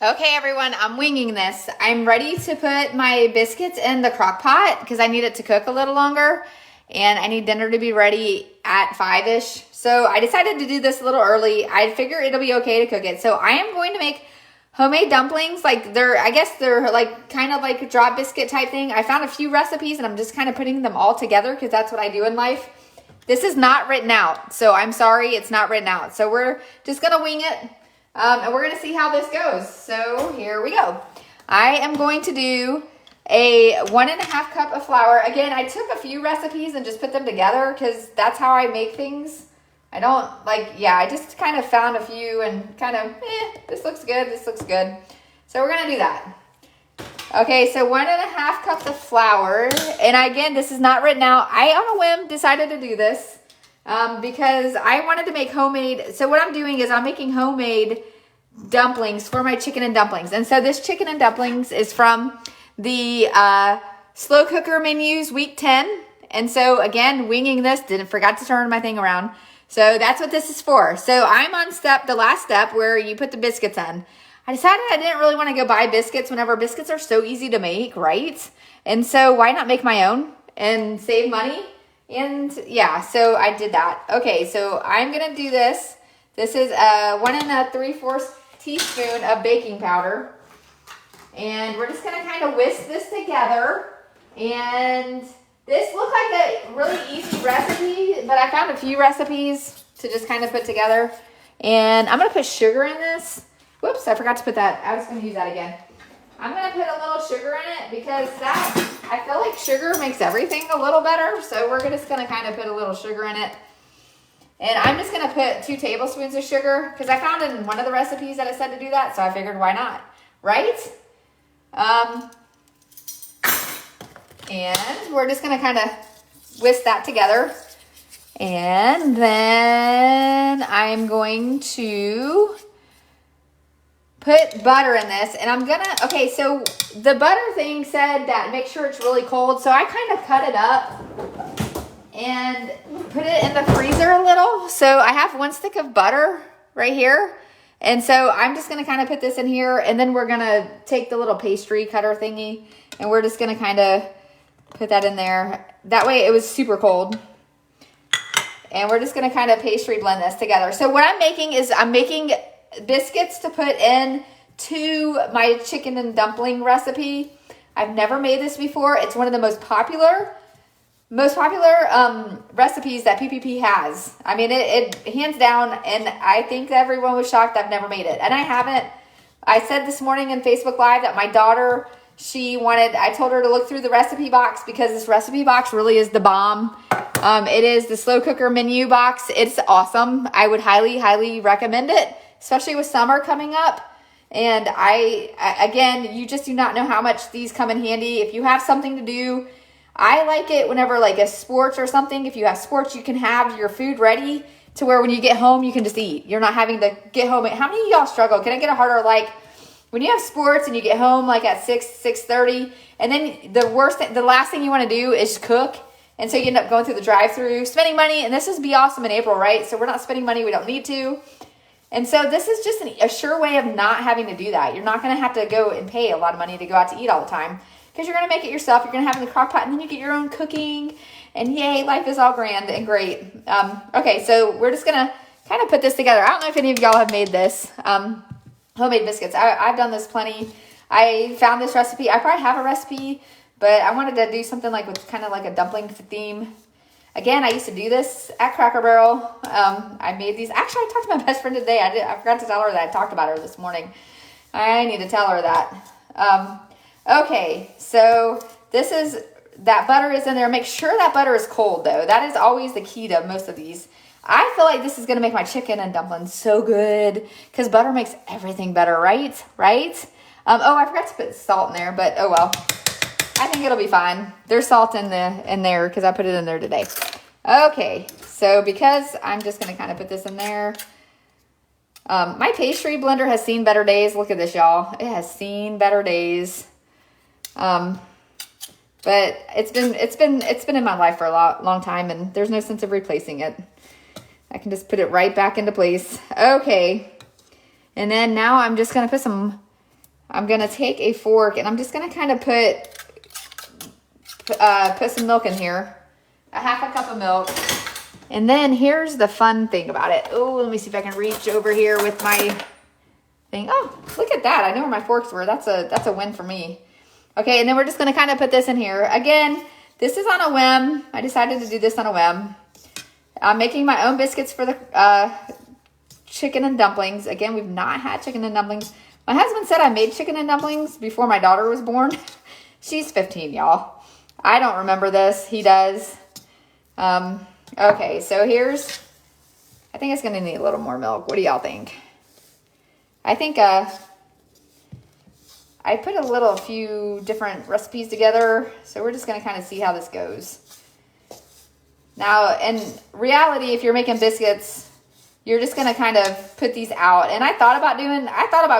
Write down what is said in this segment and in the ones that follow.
Okay, everyone, I'm winging this. I'm ready to put my biscuits in the crock pot because I need it to cook a little longer and I need dinner to be ready at 5-ish. So I decided to do this a little early. I figure it'll be okay to cook it. So I am going to make homemade dumplings. I guess they're like kind of like a drop biscuit type thing. I found a few recipes and I'm just kind of putting them all together because that's what I do in life. This is not written out. So I'm sorry, it's not written out. So we're just going to wing it. And we're going to see how this goes. So here we go. I am going to do a 1.5 cup of flour. Again, I took a few recipes and just put them together because that's how I make things. I don't I just kind of found a few and kind of, this looks good, this looks good. So we're going to do that. Okay, so 1.5 cups of flour. And again, this is not written out. I, on a whim, decided to do this. Because I wanted to make homemade. So what I'm doing is I'm making homemade dumplings for my chicken and dumplings. And so this chicken and dumplings is from the slow cooker menus week 10. And so again, winging this, forgot to turn my thing around. So that's what this is for. So I'm on the last step where you put the biscuits in. I decided I didn't really want to go buy biscuits whenever biscuits are so easy to make, right? And so why not make my own and save money? And yeah, so I did that. Okay, so I'm going to do this. This is 1 3/4 teaspoon of baking powder. And we're just going to kind of whisk this together. And this looked like a really easy recipe, but I found a few recipes to just kind of put together. And I'm going to put sugar in this. Whoops, I forgot to put that. I was going to use that again. I'm going to put a little sugar in it because I feel like sugar makes everything a little better. So we're just going to kind of put a little sugar in it. And I'm just going to put 2 tablespoons of sugar because I found in one of the recipes that it said to do that. So I figured why not, right? And we're just going to kind of whisk that together. And then I'm going to put butter in this, and I'm gonna, okay, so the butter thing said that make sure it's really cold, so I kind of cut it up and put it in the freezer a little. So I have 1 stick of butter right here, and so I'm just gonna kind of put this in here, and then we're gonna take the little pastry cutter thingy, and we're just gonna kind of put that in there. That way it was super cold. And we're just gonna kind of pastry blend this together. So what I'm making is I'm making biscuits to put in to my chicken and dumpling recipe. I've never made this before. It's one of the most popular recipes that PPP has. I mean, it hands down, and I think everyone was shocked I've never made it. And I haven't. I said this morning in Facebook Live that my daughter, I told her to look through the recipe box because this recipe box really is the bomb. It is the slow cooker menu box. It's awesome. I would highly, highly recommend it, especially with summer coming up. And again, you just do not know how much these come in handy. If you have something to do, I like it whenever like a sports or something. If you have sports, you can have your food ready to where when you get home, you can just eat. You're not having to get home. How many of y'all struggle? Can I get a harder, like when you have sports and you get home like at 6:30, and then the last thing you want to do is cook. And so you end up going through the drive-thru, spending money, and this is Be Awesome in April, right? So we're not spending money we don't need to. And so this is just a sure way of not having to do that. You're not going to have to go and pay a lot of money to go out to eat all the time because you're going to make it yourself. You're going to have it in the crock pot, and then you get your own cooking. And yay, life is all grand and great. Okay, so we're just going to kind of put this together. I don't know if any of y'all have made this. Homemade biscuits. I've done this plenty. I found this recipe. I probably have a recipe, but I wanted to do something like with kind of like a dumpling theme. Again, I used to do this at Cracker Barrel. I made these. Actually, I talked to my best friend today. I forgot to tell her that I talked about her this morning. I need to tell her that. Okay, so that butter is in there. Make sure that butter is cold, though. That is always the key to most of these. I feel like this is going to make my chicken and dumplings so good because butter makes everything better, right? I forgot to put salt in there, but oh well. I think it'll be fine. There's salt in there because I put it in there today. Okay, so because I'm just going to kind of put this in there. My pastry blender has seen better days. Look at this, y'all. It has seen better days. But it's been in my life for a long time, and there's no sense of replacing it. I can just put it right back into place. Okay. And then now I'm just going to put some I'm going to take a fork and I'm just going to kind of put some milk in here. A half a cup of milk. And then here's the fun thing about it. Oh, let me see if I can reach over here with my thing. Oh, look at that. I know where my forks were. That's a win for me. Okay, and then we're just going to kind of put this in here. Again, this is on a whim. I decided to do this on a whim. I'm making my own biscuits for the chicken and dumplings. Again, we've not had chicken and dumplings. My husband said I made chicken and dumplings before my daughter was born. She's 15, y'all. I don't remember this. He does. Okay, so here's, I think it's going to need a little more milk. What do y'all think? I think I put a few different recipes together, so we're just going to kind of see how this goes. Now, in reality, if you're making biscuits, you're just going to kind of put these out. And I thought about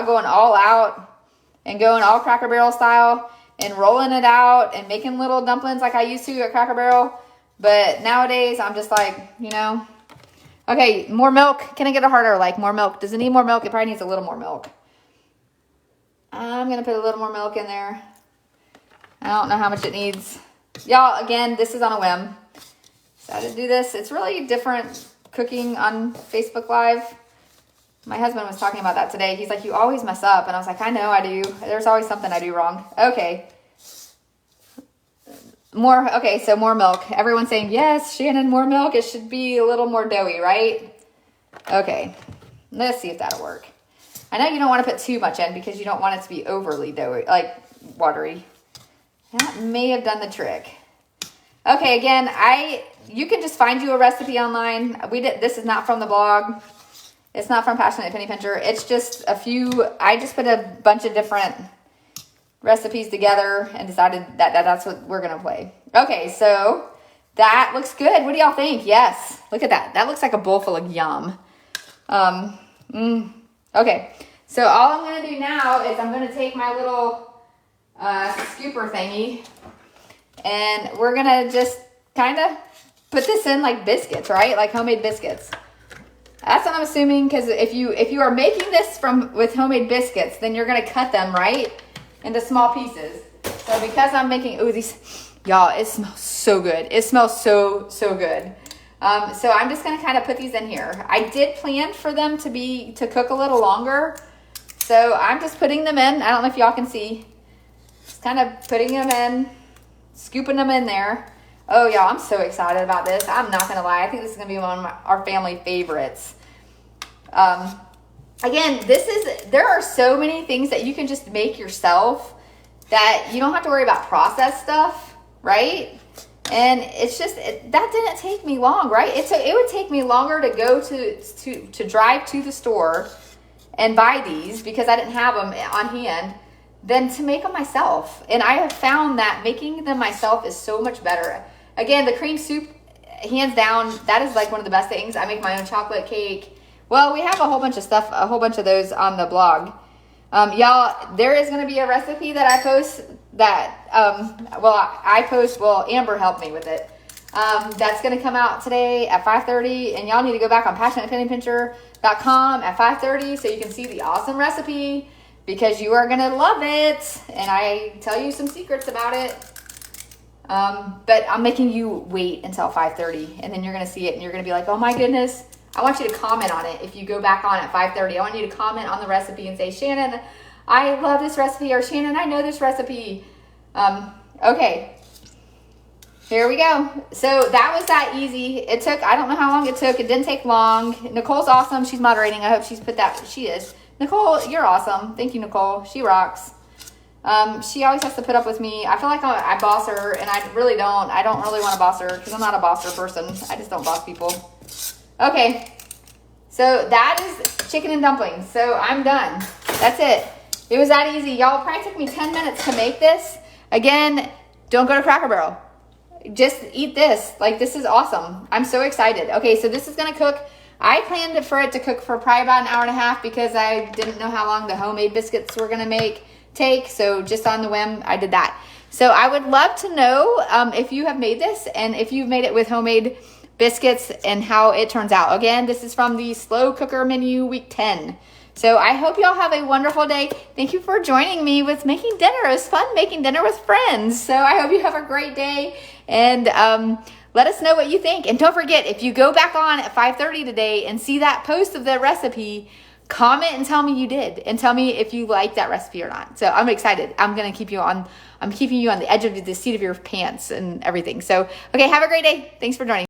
going all out and going all Cracker Barrel style and rolling it out and making little dumplings like I used to at Cracker Barrel. But nowadays, I'm just like, you know. Okay, more milk. Can I get a harder, like more milk? Does it need more milk? It probably needs a little more milk. I'm going to put a little more milk in there. I don't know how much it needs. Y'all, again, this is on a whim. Decided to do this. It's really different cooking on Facebook Live. My husband was talking about that today. He's like, you always mess up. And I was like, I know I do. There's always something I do wrong. Okay. Okay, so more milk. Everyone's saying, yes, Shannon, more milk. It should be a little more doughy, right? Okay. Let's see if that'll work. I know you don't want to put too much in because you don't want it to be overly doughy, like watery. That may have done the trick. Okay, again, you can just find you a recipe online. This is not from the blog. It's not from Passionate Penny Pincher. It's just I just put a bunch of different recipes together and decided that's what we're going to play. Okay, so that looks good. What do y'all think? Yes. Look at that. That looks like a bowl full of yum. Okay, so all I'm going to do now is I'm going to take my little scooper thingy and we're going to just kind of put this in like biscuits, right? Like homemade biscuits. That's what I'm assuming, because if you are making this with homemade biscuits, then you're going to cut them, right, into small pieces. So because I'm making, y'all, it smells so good. It smells so good. So I'm just going to kind of put these in here. I did plan for them to cook a little longer. So I'm just putting them in. I don't know if y'all can see. Just kind of putting them in, scooping them in there. Oh, y'all, I'm so excited about this. I'm not going to lie. I think this is going to be one of our family favorites. Again, there are so many things that you can just make yourself that you don't have to worry about processed stuff, right? And it's just, that didn't take me long, right? It would take me longer to go to drive to the store and buy these because I didn't have them on hand than to make them myself. And I have found that making them myself is so much better. Again, the cream soup, hands down, that is like one of the best things. I make my own chocolate cake. Well, we have a whole bunch of stuff, a whole bunch of those on the blog. Y'all, there is going to be a recipe that I post that, Amber helped me with it. That's going to come out today at 5:30, and y'all need to go back on passionatepennypincher.com at 5:30 so you can see the awesome recipe because you are going to love it, and I tell you some secrets about it. But I'm making you wait until 5:30, and then you're going to see it, and you're going to be like, oh my goodness. I want you to comment on it if you go back on at 5:30. I want you to comment on the recipe and say, Shannon, I love this recipe, or Shannon, I know this recipe. Okay, here we go. So that was that easy. I don't know how long it took. It didn't take long. Nicole's awesome. She's moderating. I hope she's put that. She is. Nicole, you're awesome. Thank you, Nicole. She rocks. She always has to put up with me. I feel like I boss her, and I really don't. I don't really want to boss her because I'm not a bosser person. I just don't boss people. Okay, so that is chicken and dumplings. So I'm done. That's it. It was that easy. Y'all, probably took me 10 minutes to make this. Again, don't go to Cracker Barrel. Just eat this. Like, this is awesome. I'm so excited. Okay, so this is going to cook. I planned for it to cook for probably about an hour and a half because I didn't know how long the homemade biscuits were going to take. So just on the whim, I did that. So I would love to know if you have made this and if you've made it with homemade biscuits and how it turns out. Again, this is from the slow cooker menu week 10. So I hope y'all have a wonderful day. Thank you for joining me with making dinner. It was fun making dinner with friends. So I hope you have a great day, and let us know what you think. And don't forget, if you go back on at 5:30 today and see that post of the recipe, comment and tell me you did, and tell me if you like that recipe or not. So I'm excited. I'm keeping you on the edge of the seat of your pants and everything. So, okay, have a great day. Thanks for joining.